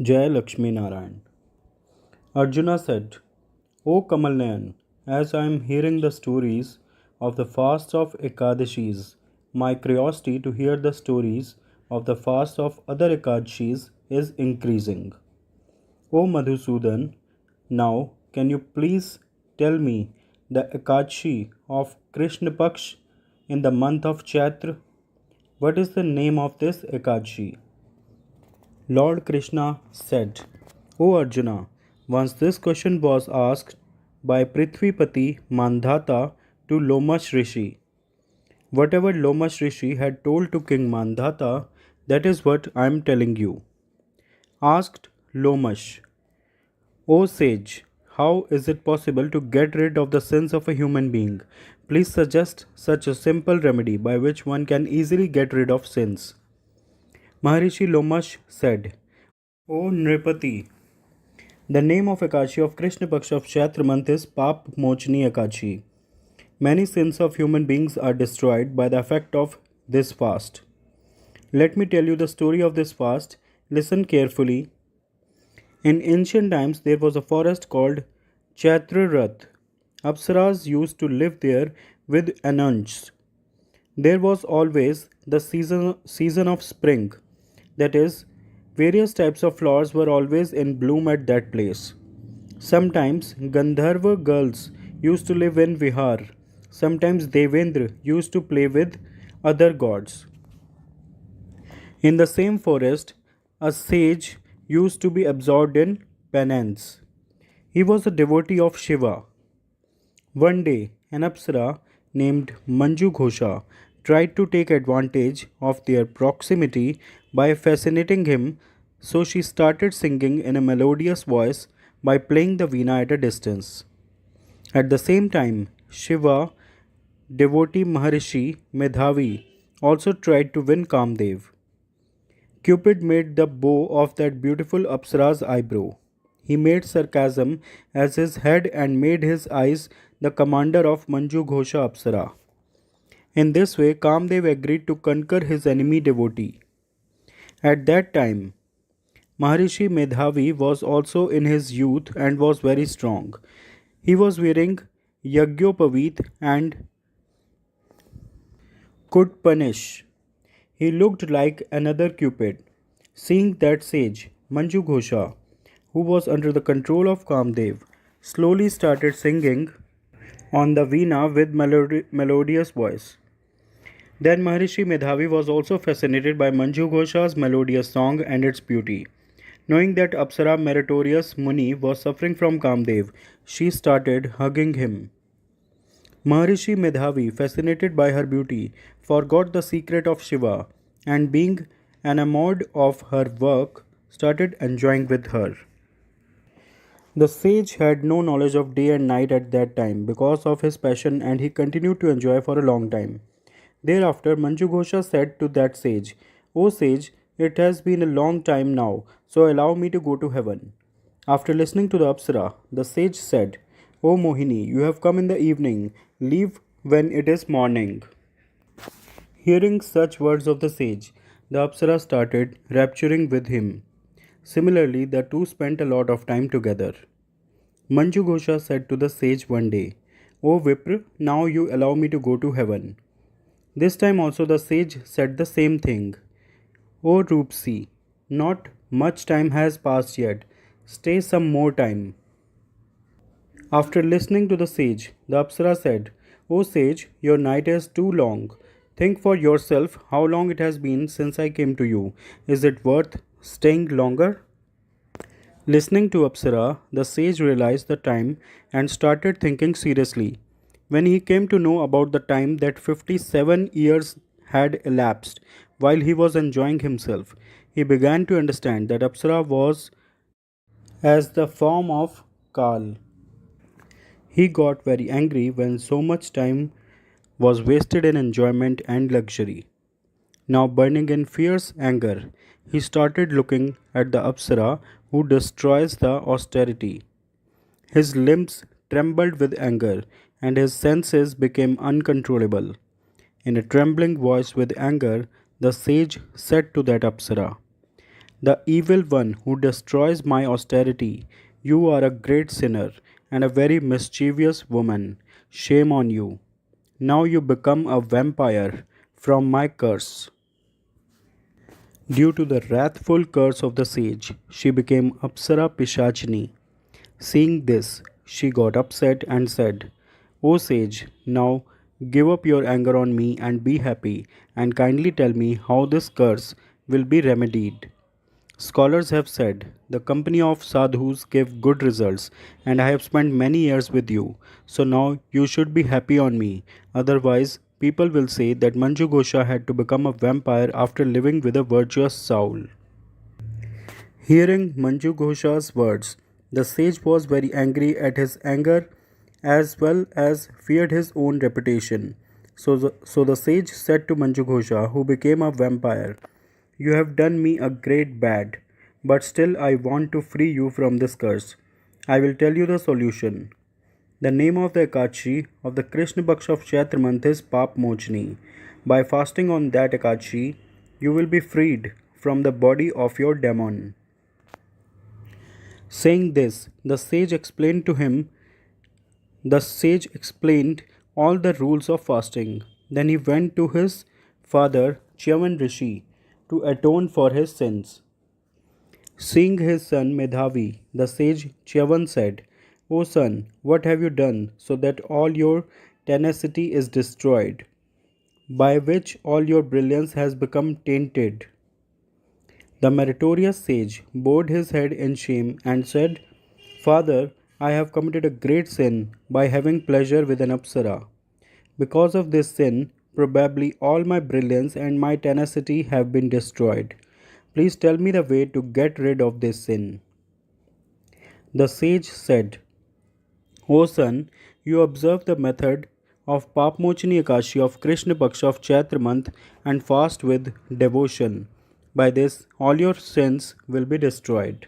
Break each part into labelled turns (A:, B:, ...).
A: Jai Lakshmi Narayan. Arjuna said, O Kamalnayan, as I am hearing the stories of the fasts of Ekadashis, my curiosity to hear the stories of the fast of other Ekadashis is increasing. O Madhusudan, now can you please tell me the Ekadashi of Krishna Paksh in the month of Chaitra? What is the name of this Ekadashi? Lord Krishna said, O Arjuna, once this question was asked by Prithvipati Mandhata to Lomash Rishi. Whatever Lomash Rishi had told to King Mandhata, that is what I am telling you. Asked Lomash, O sage, how is it possible to get rid of the sins of a human being? Please suggest such a simple remedy by which one can easily get rid of sins. Maharishi Lomash said, O Nripati, the name of Ekadashi of Krishna Paksha of Chaitra month is Papmochani Ekadashi. Many sins of human beings are destroyed by the effect of this fast. Let me tell you the story of this fast. Listen carefully. In ancient times, there was a forest called Chaitra Vrat. Apsaras used to live there with anunchs. There was always the season of spring, that is, various types of flowers were always in bloom at that place. Sometimes Gandharva girls used to live in Vihar. Sometimes Devendra used to play with other gods. In the same forest, a sage used to be absorbed in penance. He was a devotee of Shiva. One day, an Apsara named Manju Ghosha tried to take advantage of their proximity by fascinating him, so she started singing in a melodious voice by playing the veena at a distance. At the same time, Shiva, devotee Maharishi Medhavi, also tried to win Kamdev. Cupid made the bow of that beautiful Apsara's eyebrow. He made sarcasm as his head and made his eyes the commander of Manju Ghosha Apsara. In this way, Kamdev agreed to conquer his enemy devotee. At that time, Maharishi Medhavi was also in his youth and was very strong. He was wearing Yagyopavit and could punish. He looked like another Cupid. Seeing that sage, Manju Ghosha, who was under the control of Kamdev, slowly started singing on the veena with melodious voice. Then Maharishi Medhavi was also fascinated by Manju Ghosha's melodious song and its beauty. Knowing that Apsara meritorious Muni was suffering from Kamdev, she started hugging him. Maharishi Medhavi, fascinated by her beauty, forgot the secret of Shiva and, being enamored of her work, started enjoying with her. The sage had no knowledge of day and night at that time because of his passion, and he continued to enjoy for a long time. Thereafter, Manju Ghosha said to that sage, O sage, it has been a long time now, so allow me to go to heaven. After listening to the Apsara, the sage said, O Mohini, you have come in the evening, leave when it is morning. Hearing such words of the sage, the Apsara started rapturing with him. Similarly, the two spent a lot of time together. Manju Ghosha said to the sage one day, O Vipra, now you allow me to go to heaven. This time also the sage said the same thing. O Roopsi, not much time has passed yet. Stay some more time. After listening to the sage, the Apsara said, O sage, your night is too long. Think for yourself how long it has been since I came to you. Is it worth staying longer? Listening to Apsara, the sage realized the time and started thinking seriously. When he came to know about the time that 57 years had elapsed while he was enjoying himself, he began to understand that Apsara was as the form of Kal. He got very angry when so much time was wasted in enjoyment and luxury. Now, burning in fierce anger, he started looking at the Apsara who destroys the austerity. His limbs trembled with anger, and his senses became uncontrollable. In a trembling voice with anger, the sage said to that Apsara, the evil one who destroys my austerity. You are a great sinner and a very mischievous woman. Shame on you. Now you become a vampire from my curse. Due to the wrathful curse of the sage, she became Apsara Pishachini. Seeing this, she got upset and said, O sage, now give up your anger on me and be happy, and kindly tell me how this curse will be remedied. Scholars have said the company of sadhus gave good results, and I have spent many years with you. So now you should be happy on me. Otherwise, people will say that Manju Gosha had to become a vampire after living with a virtuous soul. Hearing Manju Ghosha's words, the sage was very angry at his anger as well as feared his own reputation. So the sage said to Manju Ghosha, who became a vampire, You have done me a great bad, but still I want to free you from this curse. I will tell you the solution. The name of the Ekadashi of the Krishna Paksha of Chaitra month is Papmochani. By fasting on that Ekadashi, you will be freed from the body of your demon. Saying this, the sage explained all the rules of fasting. Then he went to his father, Chyavan Rishi, to atone for his sins. Seeing his son Medhavi, the sage Chyavan said, O son, what have you done so that all your tenacity is destroyed, by which all your brilliance has become tainted? The meritorious sage bowed his head in shame and said, Father, I have committed a great sin by having pleasure with an apsara. Because of this sin, probably all my brilliance and my tenacity have been destroyed. Please tell me the way to get rid of this sin. The sage said, O son, you observe the method of Papmochani Ekadashi of Krishna Paksha of Chaitra month and fast with devotion. By this, all your sins will be destroyed.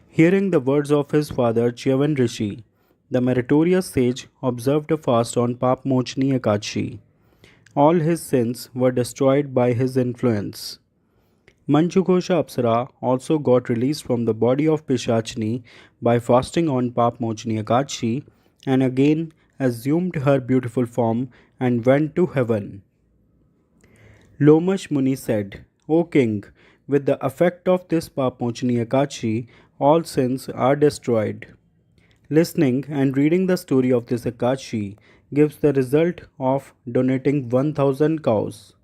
A: Hearing the words of his father Chyavan Rishi, the meritorious sage observed a fast on Papmochani Ekadashi. All his sins were destroyed by his influence. Manjughosha Apsara also got released from the body of Pishachini by fasting on Papmochani Ekadashi and again assumed her beautiful form and went to heaven. Lomash Muni said, O king, with the effect of this Papmochani Ekadashi, all sins are destroyed. Listening and reading the story of this Ekadashi gives the result of donating 1000 cows.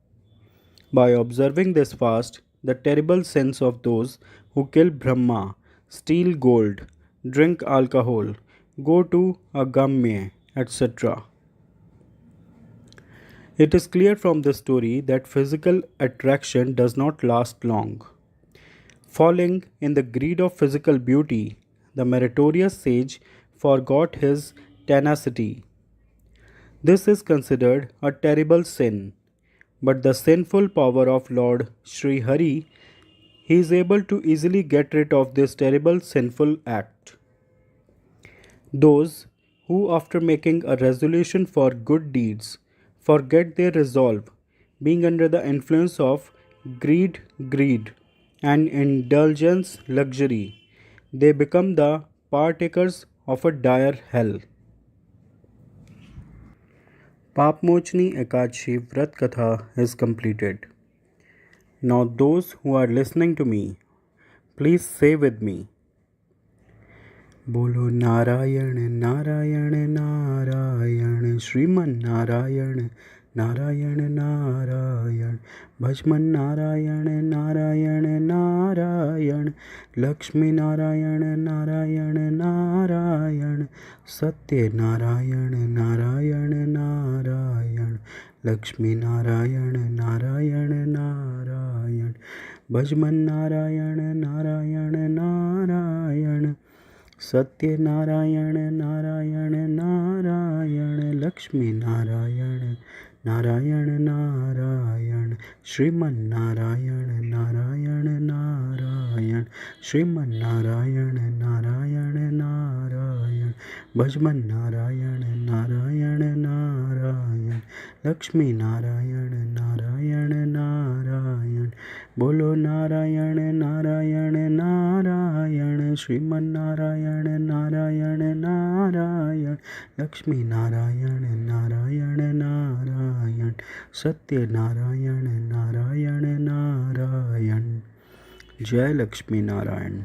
A: By observing this fast, the terrible sins of those who kill Brahma, steal gold, drink alcohol, go to Agamya, etc. It is clear from this story that physical attraction does not last long. Falling in the greed of physical beauty, the meritorious sage forgot his tenacity. This is considered a terrible sin, but the sinful power of Lord Sri Hari, he is able to easily get rid of this terrible sinful act. Those who, after making a resolution for good deeds, forget their resolve, being under the influence of greed, and indulgence, luxury, they become the partakers of a dire hell. Papmochani Ekadashi Vrat Katha is completed. Now, those who are listening to me, please say with me, बोलो नारायण नारायण नारायण श्रीमन नारायण नारायण नारायण भजमन नारायण नारायण नारायण लक्ष्मी नारायण नारायण नारायण सत्य नारायण नारायण नारायण लक्ष्मी नारायण नारायण नारायण भजमन नारायण नारायण नारायण सत्य नारायण नारायण नारायण लक्ष्मी नारायण नारायण नारायण श्रीमन्नारायण नारायण नारायण श्रीमन्नारायण नारायण नारायण भजमन नारायण नारायण नारायण लक्ष्मी नारायण नारायण नारायण बोलो नारायण नारायण नारायण श्रीमन्नारायण नारायण नारायण लक्ष्मी नारायण नारायण नारायण सत्य नारायण नारायण नारायण जय लक्ष्मी नारायण।